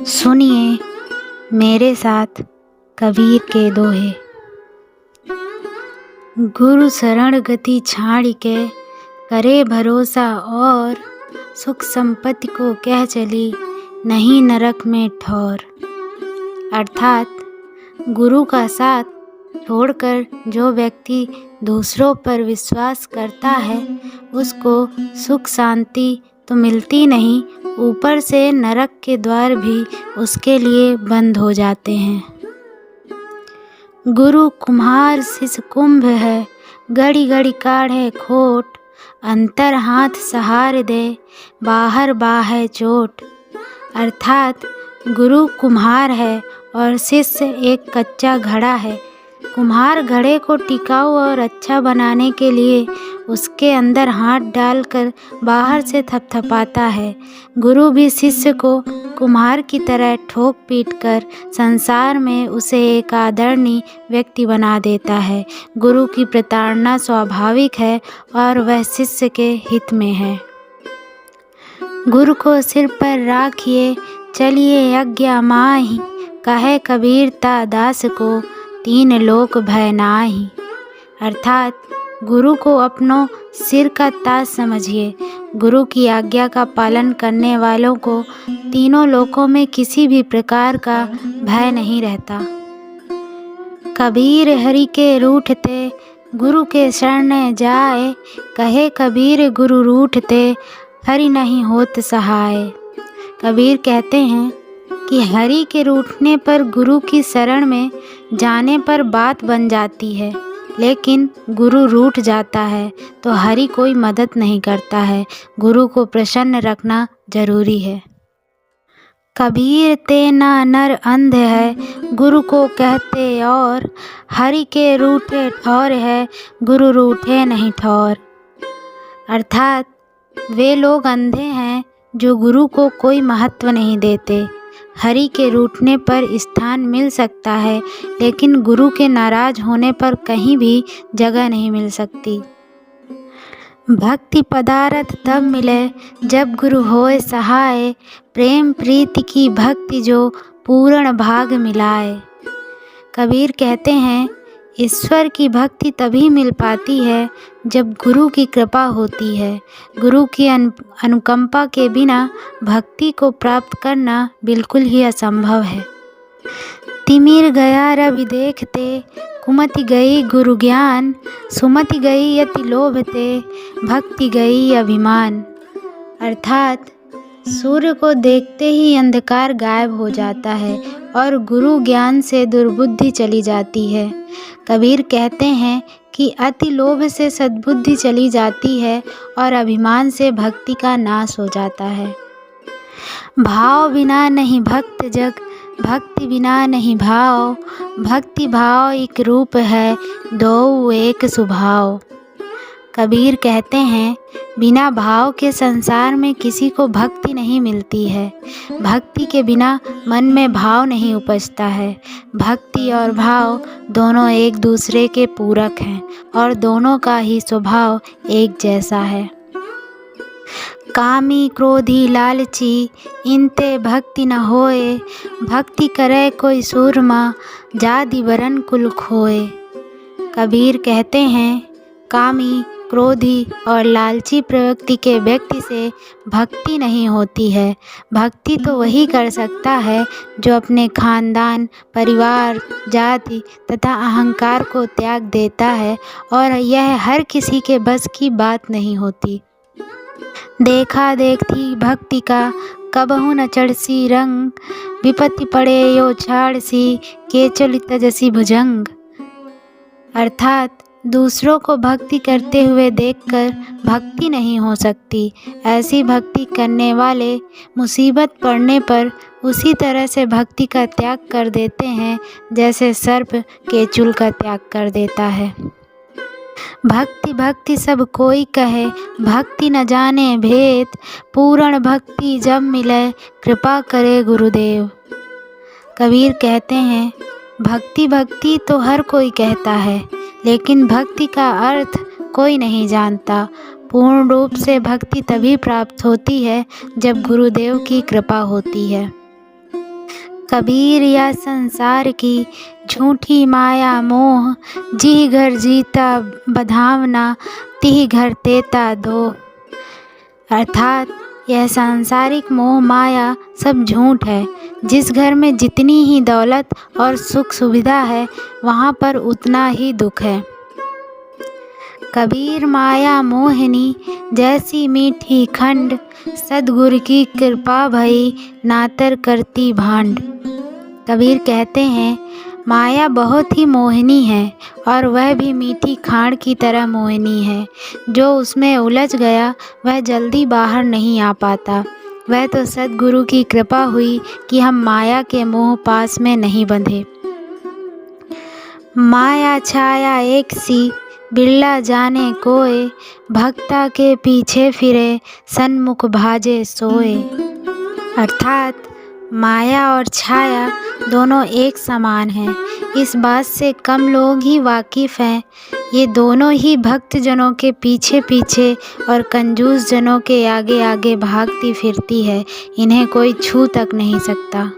सुनिए मेरे साथ कबीर के दोहे। गुरु शरण गति छाड़ के करे भरोसा, और सुख संपत्ति को कह चली नहीं नरक में ठौर। अर्थात गुरु का साथ छोड़कर जो व्यक्ति दूसरों पर विश्वास करता है उसको सुख शांति तो मिलती नहीं, ऊपर से नरक के द्वार भी उसके लिए बंद हो जाते हैं। गुरु कुम्हार शिष्य कुंभ है, घड़ी घड़ी काढ़े खोट। अंतर हाथ सहार दे, बाहर बाहे चोट। अर्थात गुरु कुम्हार है और शिष्य एक कच्चा घड़ा है। कुम्हार घड़े को टिकाऊ और अच्छा बनाने के लिए उसके अंदर हाथ डालकर बाहर से थपथपाता है। गुरु भी शिष्य को कुम्हार की तरह ठोक पीट कर संसार में उसे एक आदरणीय व्यक्ति बना देता है। गुरु की प्रताड़ना स्वाभाविक है और वह शिष्य के हित में है। गुरु को सिर पर राखिए, चलिए आज्ञा माही। कहे कबीर ता दास को, तीन लोक भय नाही। अर्थात गुरु को अपनों सिर का ताज समझिए। गुरु की आज्ञा का पालन करने वालों को तीनों लोकों में किसी भी प्रकार का भय नहीं रहता। कबीर हरि के रूठते, गुरु के शरण जाए। कहे कबीर गुरु रूठते, हरि नहीं होत सहाय। कबीर कहते हैं कि हरि के रूठने पर गुरु की शरण में जाने पर बात बन जाती है, लेकिन गुरु रूठ जाता है तो हरि कोई मदद नहीं करता है। गुरु को प्रसन्न रखना जरूरी है। कबीर तेना नर अंध है, गुरु को कहते और। हरि के रूठे ठौर है, गुरु रूठे नहीं ठौर। अर्थात वे लोग अंधे हैं जो गुरु को कोई महत्व नहीं देते। हरि के रूठने पर स्थान मिल सकता है, लेकिन गुरु के नाराज होने पर कहीं भी जगह नहीं मिल सकती। भक्ति पदारथ तब मिले जब गुरु होए सहाय। प्रेम प्रीति की भक्ति जो पूर्ण भाग मिलाए। कबीर कहते हैं ईश्वर की भक्ति तभी मिल पाती है जब गुरु की कृपा होती है। गुरु की अनुकंपा के बिना भक्ति को प्राप्त करना बिल्कुल ही असंभव है। तिमिर गया रवि देखते, कुमति गई गुरु ज्ञान। सुमति गई अति लोभते, भक्ति गई अभिमान। अर्थात सूर्य को देखते ही अंधकार गायब हो जाता है और गुरु ज्ञान से दुर्बुद्धि चली जाती है। कबीर कहते हैं कि अति लोभ से सद्बुद्धि चली जाती है और अभिमान से भक्ति का नाश हो जाता है। भाव बिना नहीं भक्त जग, भक्ति बिना नहीं भाव। भक्ति भाव एक रूप है, दो एक स्वभाव। कबीर कहते हैं बिना भाव के संसार में किसी को भक्ति नहीं मिलती है। भक्ति के बिना मन में भाव नहीं उपजता है। भक्ति और भाव दोनों एक दूसरे के पूरक हैं और दोनों का ही स्वभाव एक जैसा है। कामी क्रोधी लालची, इनते भक्ति न होए। भक्ति करे कोई सूरमा, जाति वरन कुल खोए। कबीर कहते हैं कामी, क्रोधी और लालची प्रवृत्ति के व्यक्ति से भक्ति नहीं होती है। भक्ति तो वही कर सकता है जो अपने खानदान, परिवार, जाति तथा अहंकार को त्याग देता है, और यह हर किसी के बस की बात नहीं होती। देखा देखती भक्ति का कबहु न चढ़सी रंग। विपत्ति पड़े यो छाड़सी, के चली तजसी भुजंग। अर्थात दूसरों को भक्ति करते हुए देखकर भक्ति नहीं हो सकती। ऐसी भक्ति करने वाले मुसीबत पड़ने पर उसी तरह से भक्ति का त्याग कर देते हैं जैसे सर्प केचुल का त्याग कर देता है। भक्ति भक्ति सब कोई कहे, भक्ति न जाने भेद। पूर्ण भक्ति जब मिले, कृपा करे गुरुदेव। कबीर कहते हैं भक्ति भक्ति तो हर कोई कहता है, लेकिन भक्ति का अर्थ कोई नहीं जानता। पूर्ण रूप से भक्ति तभी प्राप्त होती है जब गुरुदेव की कृपा होती है। कबीर या संसार की झूठी माया मोह, जिह घर जीता बधावना तिह घर तेता दो। अर्थात यह सांसारिक मोह माया सब झूठ है। जिस घर में जितनी ही दौलत और सुख सुविधा है, वहाँ पर उतना ही दुख है। कबीर माया मोहिनी जैसी मीठी खंड, सद्गुरु की कृपा भई नातर करती भांड। कबीर कहते हैं, माया बहुत ही मोहिनी है और वह भी मीठी खांड की तरह मोहिनी है। जो उसमें उलझ गया वह जल्दी बाहर नहीं आ पाता। वह तो सद्गुरु की कृपा हुई कि हम माया के मोह पास में नहीं बंधे। माया छाया एक सी बिरला जाने कोय, भक्ता के पीछे फिरे सन्मुख भाजे सोए। अर्थात माया और छाया दोनों एक समान हैं। इस बात से कम लोग ही वाकिफ़ हैं। ये दोनों ही भक्त जनों के पीछे पीछे और कंजूस जनों के आगे आगे भागती फिरती है। इन्हें कोई छू तक नहीं सकता।